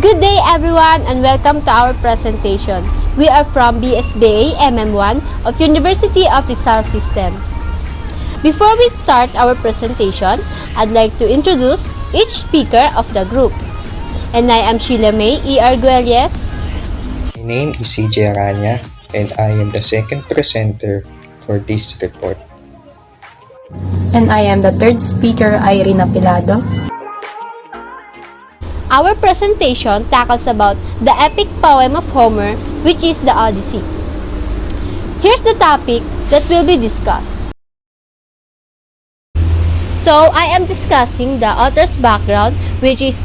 Good day everyone and welcome to our presentation. We are from BSBA MM1 of University of Rizal System. Before we start our presentation, I'd like to introduce each speaker of the group. And I am Sheila May E. Arguelles. My name is CJ Aranya and I am the second presenter for this report. And I am the third speaker, Irina Pilado. Our presentation tackles about the epic poem of Homer, which is the Odyssey. Here's the topic that will be discussed. So, I am discussing the author's background, which is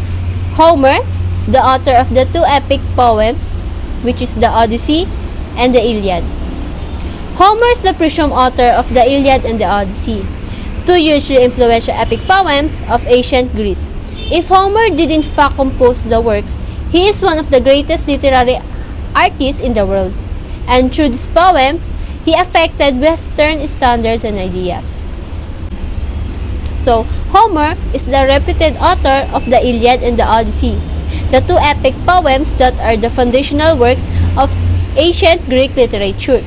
Homer, the author of the two epic poems, which is the Odyssey and the Iliad. Homer is the presumed author of the Iliad and the Odyssey, two hugely influential epic poems of ancient Greece. If Homer did in fact compose the works, he is one of the greatest literary artists in the world, and through this poem, he affected Western standards and ideas. So, Homer is the reputed author of the Iliad and the Odyssey, the two epic poems that are the foundational works of ancient Greek literature.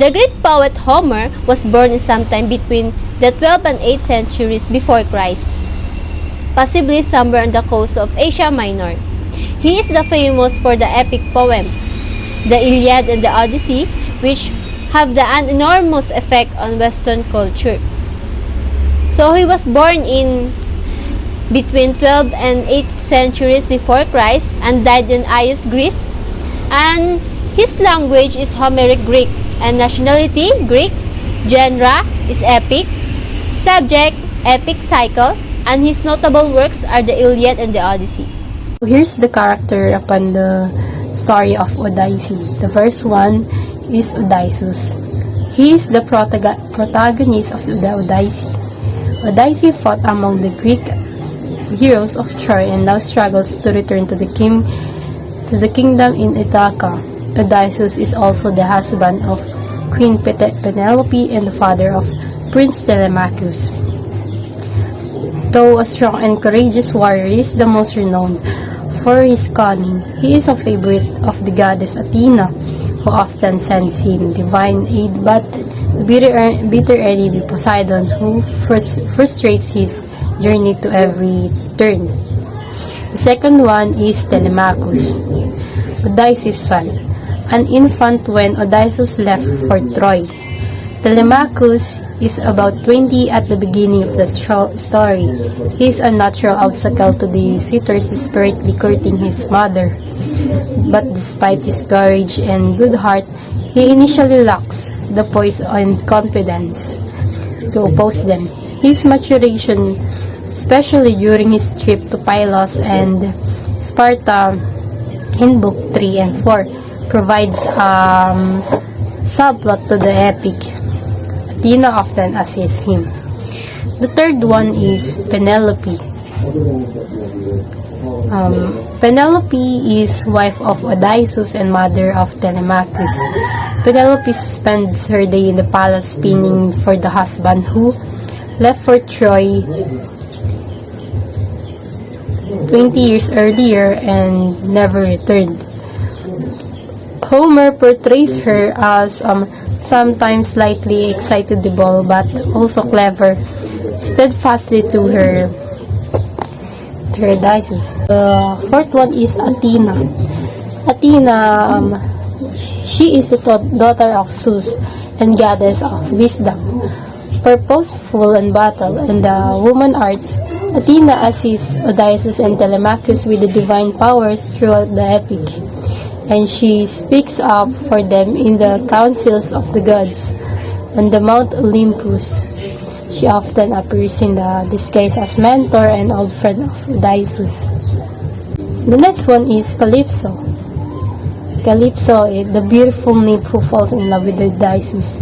The Greek poet Homer was born in sometime between the 12th and 8th centuries before Christ, possibly somewhere on the coast of Asia Minor. He is the famous for the epic poems, the Iliad and the Odyssey, which have an enormous effect on Western culture. So he was born in between 12th and 8th centuries before Christ and died in Ios, Greece, and his language is Homeric Greek, and nationality Greek, genre is epic, subject epic cycle, and his notable works are the Iliad and the Odyssey. Here's the character upon the story of Odyssey. The first one is Odysseus. He is the protagonist of the Odyssey. Odyssey fought among the Greek heroes of Troy and now struggles to return to the kingdom in Ithaca. Odysseus is also the husband of Queen Penelope and the father of Prince Telemachus. Though a strong and courageous warrior, he is the most renowned for his cunning. He is a favorite of the goddess Athena, who often sends him divine aid, but the bitter enemy Poseidon, who frustrates his journey to every turn. The second one is Telemachus, Odysseus' son, an infant when Odysseus left for Troy. Telemachus is about 20 at the beginning of the story. He is a natural obstacle to the suitors desperately courting his mother. But despite his courage and good heart, he initially lacks the poise and confidence to oppose them. His maturation, especially during his trip to Pylos and Sparta in Book 3 and 4, provides subplot to the epic. Athena often assists him. The third one is Penelope. Penelope is wife of Odysseus and mother of Telemachus. Penelope spends her day in the palace spinning for the husband who left for Troy 20 years earlier and never returned. Homer portrays her as sometimes slightly excitable but also clever, steadfastly to her Odysseus. The fourth one is Athena. Athena, she is the daughter of Zeus and goddess of wisdom, purposeful in battle and the woman arts. Athena assists Odysseus and Telemachus with the divine powers throughout the epic, and she speaks up for them in the councils of the gods. On the Mount Olympus, she often appears in the disguise as mentor and old friend of Odysseus. The next one is Calypso. Calypso is the beautiful nymph who falls in love with Odysseus.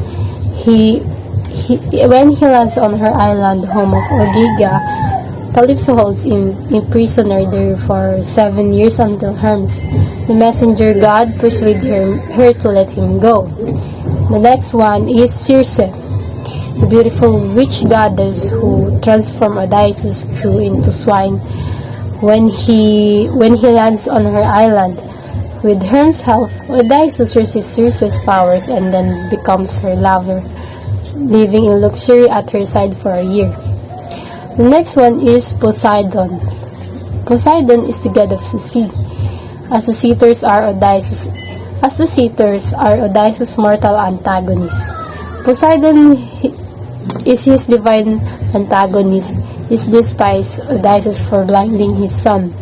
When he lands on her island, home of Ogygia, Calypso holds him prisoner there for 7 years until Hermes, the messenger god, persuades her to let him go. The next one is Circe, the beautiful witch goddess who transformed Odysseus' crew into swine When he lands on her island, with Herm's help, Odysseus resists Circe's powers and then becomes her lover, living in luxury at her side for a year. The next one is Poseidon. Poseidon is the god of the sea. As the suitors are Odysseus' mortal antagonist. Poseidon is his divine antagonist. He despises Odysseus for blinding his son,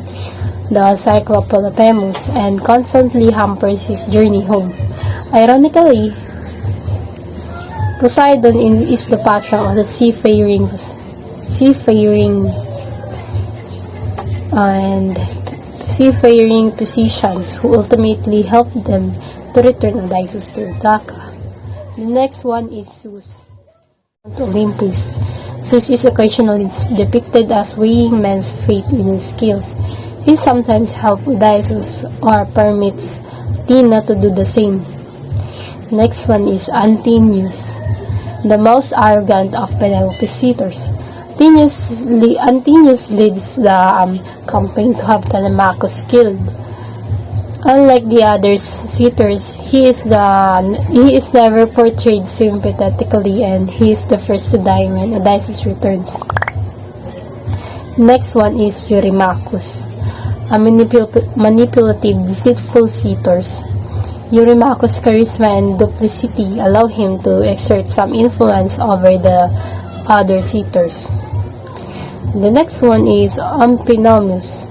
the Cyclops Polyphemus, and constantly hampers his journey home. Ironically, Poseidon is the patron of the seafaring physicians who ultimately help them to return Odysseus to Ithaca. The next one is Zeus. To Olympus. Zeus is occasionally depicted as weighing men's fate in his scales. He sometimes helps Odysseus or permits Athena to do the same. Next one is Antinous, the most arrogant of Penelope's suitors. Antinous leads the campaign to have Telemachus killed. Unlike the other suitors, he is never portrayed sympathetically, and he is the first to die when Odysseus returns. Next one is Eurymachus, a manipulative, deceitful suitor. Eurymachus' charisma and duplicity allow him to exert some influence over the other suitors. The next one is Amphinomus.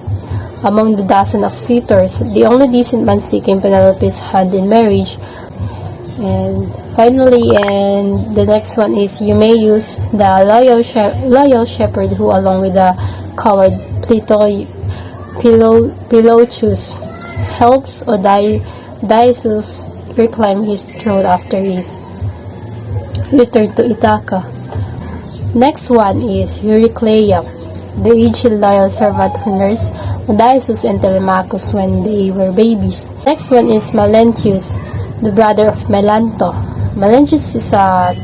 Among the dozen of suitors, the only decent man seeking Penelope's hand in marriage. And finally, the next one is Eumaeus, the loyal shepherd who, along with the coward Pelochus, helps Odysseus reclaim his throne after his return to Ithaca. Next one is Eurycleia, the aged loyal servant who nursed Odysseus and Telemachus when they were babies. Next one is Melanthius, the brother of Melanto. Melanthius is a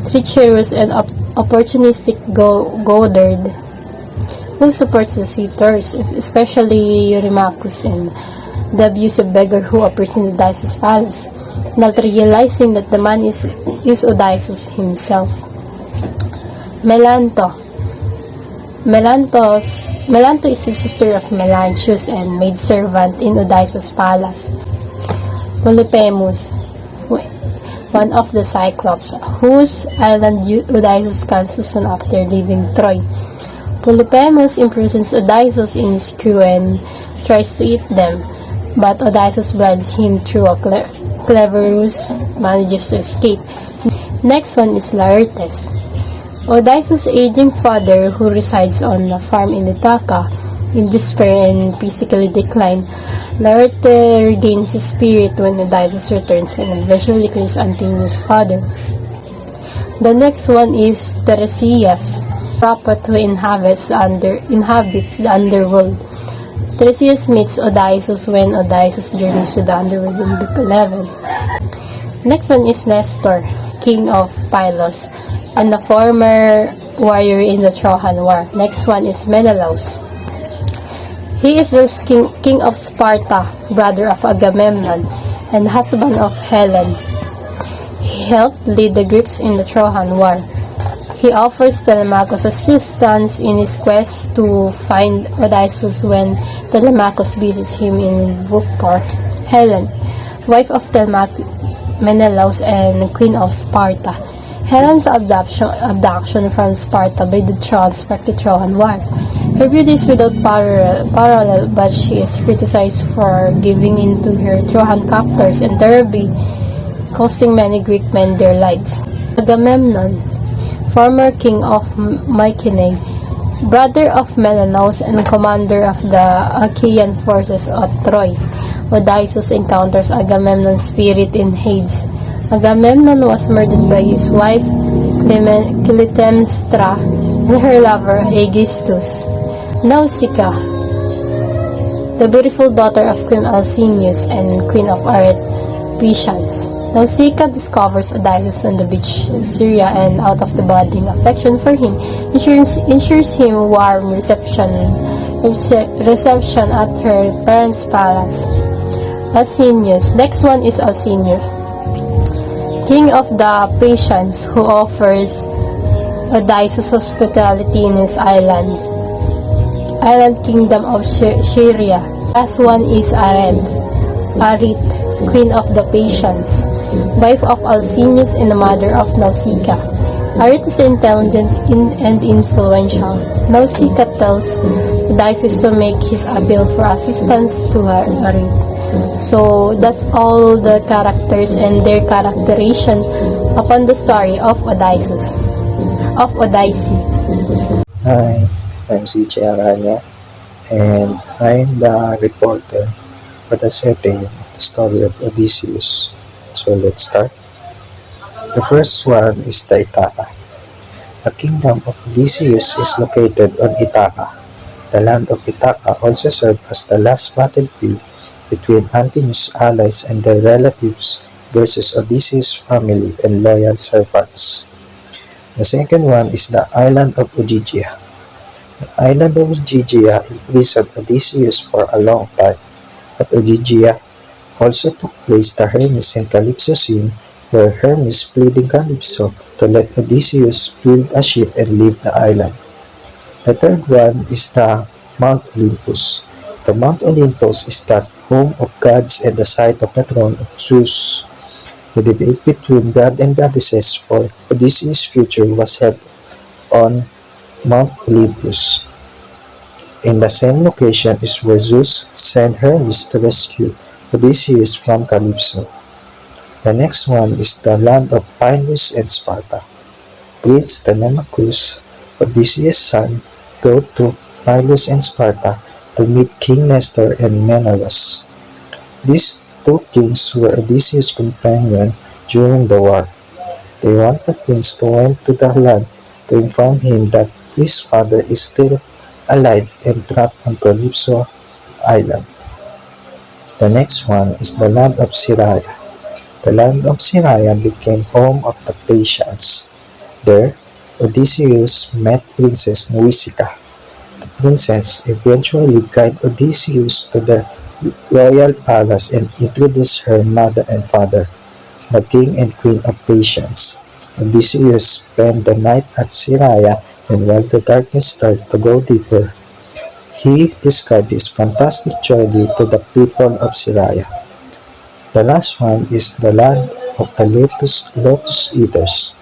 treacherous and opportunistic goatherd who supports the suitors, especially Eurymachus, and the abusive beggar who appears in Odysseus' palace, not realizing that the man is Odysseus himself. Melanto is the sister of Melanthius and maidservant in Odysseus' palace. Polyphemus, one of the Cyclops, whose island Odysseus comes to soon after leaving Troy. Polyphemus imprisons Odysseus in his crew and tries to eat them, but Odysseus blinds him through a clever ruse, manages to escape. Next one is Laertes, Odysseus' aging father who resides on a farm in Ithaca. In despair and physically declined, Laertes regains his spirit when Odysseus returns and eventually kills Antinous' father. The next one is Tiresias, prophet who inhabits the underworld. Tiresias meets Odysseus when Odysseus journeys to the underworld in Book 11. Next one is Nestor, king of Pylos, and a former warrior in the Trojan War. Next one is Menelaus. He is the king of Sparta, brother of Agamemnon, and husband of Helen. He helped lead the Greeks in the Trojan War. He offers Telemachus assistance in his quest to find Odysseus when Telemachus visits him in Book 4. Helen, wife of Menelaus and queen of Sparta. Helen's abduction from Sparta by the Trojans sparked the Trojan War. Her beauty is without parallel, but she is criticized for giving in to her Trojan captors and thereby costing many Greek men their lives. Agamemnon, former king of Mycenae, brother of Menelaus and commander of the Achaean forces at Troy. Odysseus encounters Agamemnon's spirit in Hades. Agamemnon was murdered by his wife Clytemnestra and her lover Aegisthus. Nausicaa, the beautiful daughter of Queen Alcinoüs and Queen of Arethpetians. Nausicaa discovers Odysseus on the beach in Syria and, out of the budding affection for him, ensures him warm reception reception at her parents' palace. Alcinous. Next one is Alcinous, king of the Patians, who offers Odysseus hospitality in his island kingdom of Syria. Last one is Arit, queen of the Patians, wife of Alcinous and the mother of Nausicaa. Arit is intelligent and influential. Nausicaa tells Odysseus to make his appeal for assistance to Arit. So that's all the characters and their characterization upon the story of Odyssey. Hi, I'm CHARACTERIZATION, and I'm the reporter for the setting of the story of Odysseus. So let's start. The first one is the Ithaca. The kingdom of Odysseus is located on Ithaca. The land of Ithaca also served as the last battlefield between Antinous' allies and their relatives versus Odysseus' family and loyal servants. The second one is the island of Ogygia. The island of Ogygia imprisoned Odysseus for a long time, but Ogygia also took place the Hermes and Calypso scene, where Hermes pleading Calypso to let Odysseus build a ship and leave the island. The third one is the Mount Olympus. The Mount Olympus is the home of gods and the site of the throne of Zeus. The debate between god and goddesses for Odysseus' future was held on Mount Olympus. In the same location is where Zeus sent Hermes to rescue Odysseus from Calypso. The next one is the land of Pyrrhus and Sparta. Prince Telemachus, Odysseus' son, go to Pyrrhus and Sparta to meet King Nestor and Menelaus. These two kings were Odysseus' companions during the war. They want the prince to went to the land to inform him that his father is still alive and trapped on Calypso Island. The next one is the land of Syria. The land of Syria became home of the Patians. There, Odysseus met Princess Nausicaa. The princess eventually guided Odysseus to the royal palace and introduced her mother and father, the king and queen of Patians. Odysseus spent the night at Syria, and while the darkness started to go deeper, he described his fantastic journey to the people of Syria. The last one is the land of the Lotus Eaters.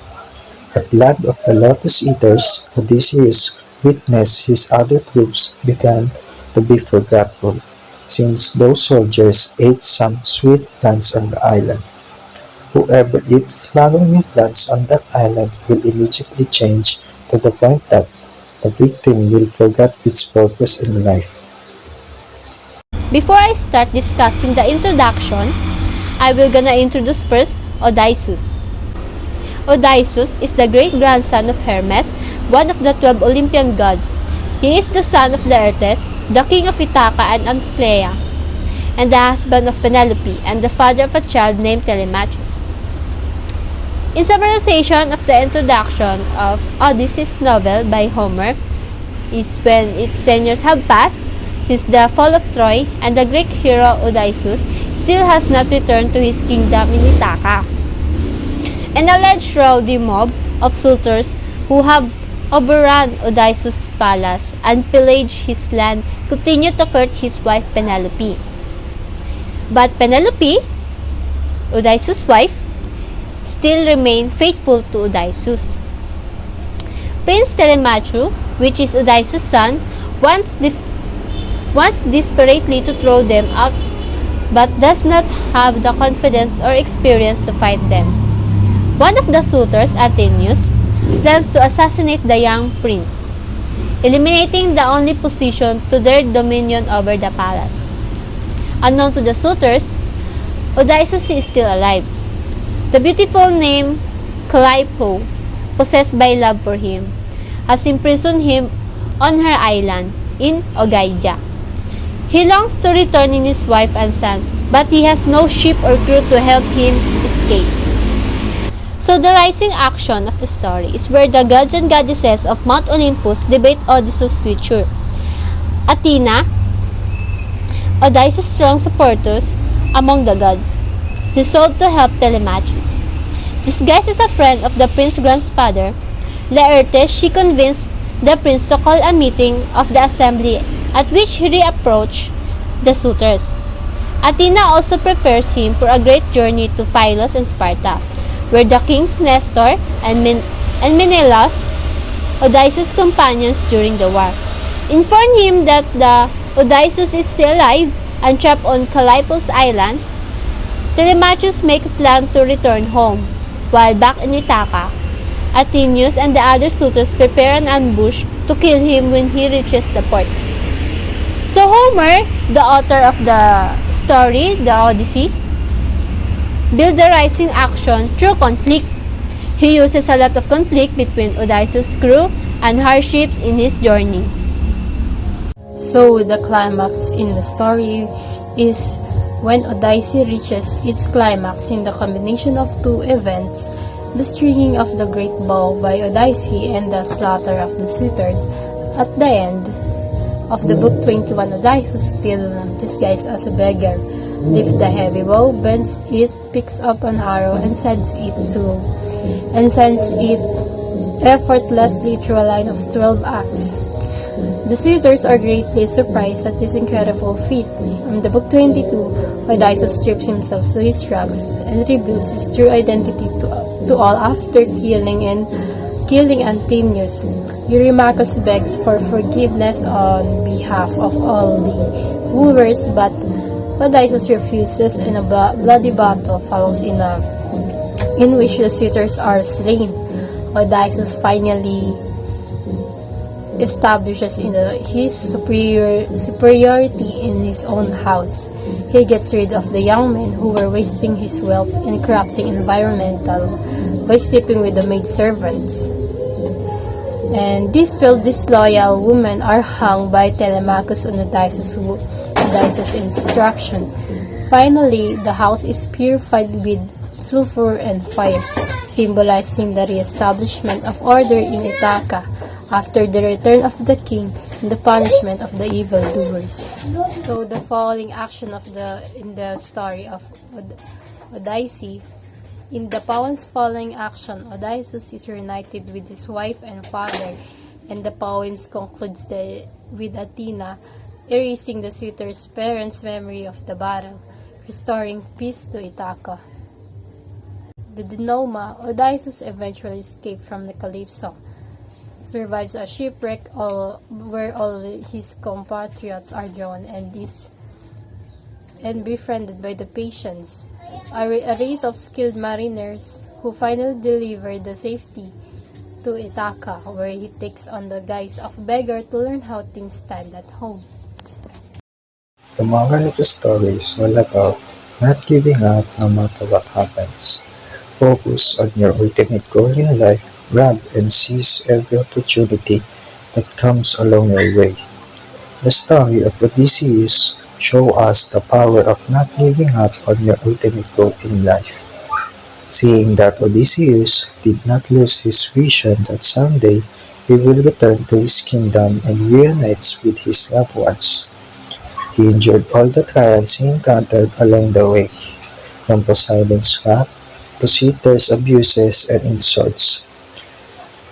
At land of the Lotus Eaters, Odysseus witnessed his other troops began to be forgetful, since those soldiers ate some sweet plants on the island. Whoever eats flowering plants on that island will immediately change to the point that the victim will forget its purpose in life. Before I start discussing the introduction, I will gonna introduce first Odysseus. Odysseus is the great-grandson of Hermes, one of the 12 Olympian gods. He is the son of Laertes, the king of Ithaca and Anticlea, and the husband of Penelope, and the father of a child named Telemachus. In summarization of the introduction of Odyssey's novel by Homer is when its 10 years have passed since the fall of Troy, and the Greek hero Odysseus still has not returned to his kingdom in Ithaca. And a large rowdy mob of suitors who have overrun Odysseus' palace and pillaged his land continue to court his wife Penelope. But Penelope, Odysseus' wife, still remained faithful to Odysseus. Prince Telemachus, which is Odysseus' son, wants desperately to throw them out, but does not have the confidence or experience to fight them. One of the suitors, Atheneus, plans to assassinate the young prince, eliminating the only opposition to their dominion over the palace. Unknown to the suitors, Odysseus is still alive. The beautiful name Calliope, possessed by love for him, has imprisoned him on her island in Ogygia. He longs to return in his wife and sons, but he has no ship or crew to help him escape. So the rising action of the story is where the gods and goddesses of Mount Olympus debate Odysseus' future. Athena, Odysseus' strong supporters among the gods, resolved to help Telemachus. Disguised as a friend of the prince's grandfather, Laertes, she convinced the prince to call a meeting of the assembly at which he reapproached the suitors. Athena also prepares him for a great journey to Pylos and Sparta, where the kings Nestor and Menelaus, Odysseus' companions during the war, inform him that the Odysseus is still alive and trapped on Calipos Island. Telemachus makes a plan to return home, while back in Ithaca, Athenius and the other suitors prepare an ambush to kill him when he reaches the port. So Homer, the author of the story, the Odyssey, built the rising action through conflict. He uses a lot of conflict between Odysseus' crew and hardships in his journey. So the climax in the story is when Odyssey reaches its climax in the combination of two events, the stringing of the great bow by Odyssey and the slaughter of the suitors. At the end of the book 21, Odysseus, still disguised as a beggar, lifts the heavy bow, bends it, picks up an arrow, and sends it effortlessly through a line of 12 axes. The suitors are greatly surprised at this incredible feat. In the book 22, Odysseus strips himself to his rags and reveals his true identity to all after killing Antinous. Eurymachus begs for forgiveness on behalf of all the wooers, but Odysseus refuses, and a bloody battle follows in which the suitors are slain. Odysseus finally establishes his superiority in his own house. He gets rid of the young men who were wasting his wealth and corrupting environmental by sleeping with the maidservants. And these 12 disloyal women are hung by Telemachus on Odysseus' instruction. Finally, the house is purified with sulfur and fire, symbolizing the re-establishment of order in Ithaca after the return of the king and the punishment of the evildoers. So the following action in the story of Odyssey. In the poem's following action, Odysseus is reunited with his wife and father, and the poem concludes with Athena erasing the suitor's parents' memory of the battle, restoring peace to Ithaca. The denouement, Odysseus eventually escaped from the Calypso, survives a shipwreck where all his compatriots are drowned, and befriended by the Phaeacians, a race of skilled mariners who finally deliver the safety to Ithaca, where he takes on the guise of beggar to learn how things stand at home. The moral of the story is all about not giving up no matter what happens. Focus on your ultimate goal in life, grab and seize every opportunity that comes along your way. The story of Odysseus shows us the power of not giving up on your ultimate goal in life. Seeing that Odysseus did not lose his vision that someday he will return to his kingdom and reunites with his loved ones. He endured all the trials he encountered along the way, from Poseidon's wrath to suitors' abuses and insults.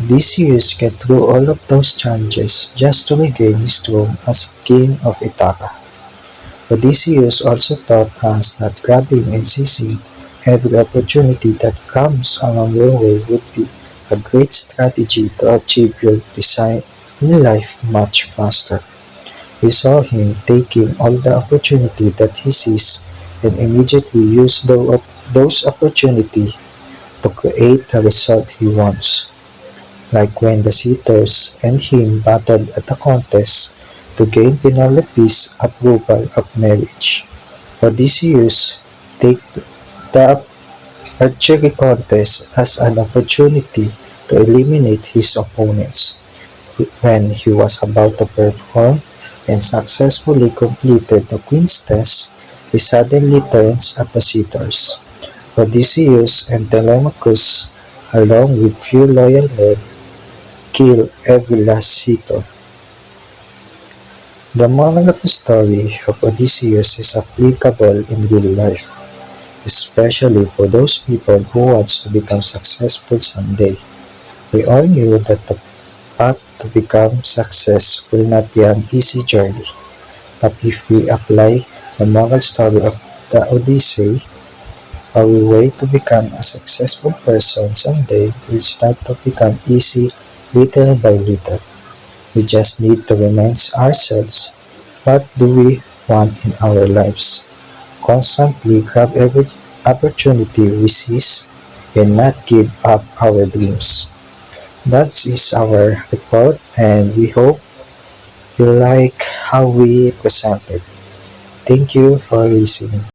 Odysseus get through all of those challenges just to regain his throne as king of Ithaca. Odysseus also taught us that grabbing and seizing every opportunity that comes along your way would be a great strategy to achieve your design in life much faster. We saw him taking all the opportunity that he sees and immediately use those opportunities to create the result he wants. Like when the suitors and him battled at a contest to gain Penelope's approval of marriage. Odysseus took the archery contest as an opportunity to eliminate his opponents. When he was about to perform and successfully completed the queen's test, he suddenly turns at the suitors. Odysseus and Telemachus, along with few loyal men, kill every last suitor. The moral of the story of Odysseus is applicable in real life, especially for those people who want to become successful someday. We all knew that the path to become success will not be an easy journey, but if we apply the moral story of the Odyssey, our way to become a successful person someday will start to become easy little by little. We just need to remind ourselves, what do we want in our lives? Constantly grab every opportunity we seize and not give up our dreams. That is our report, and we hope you like how we presented. Thank you for listening.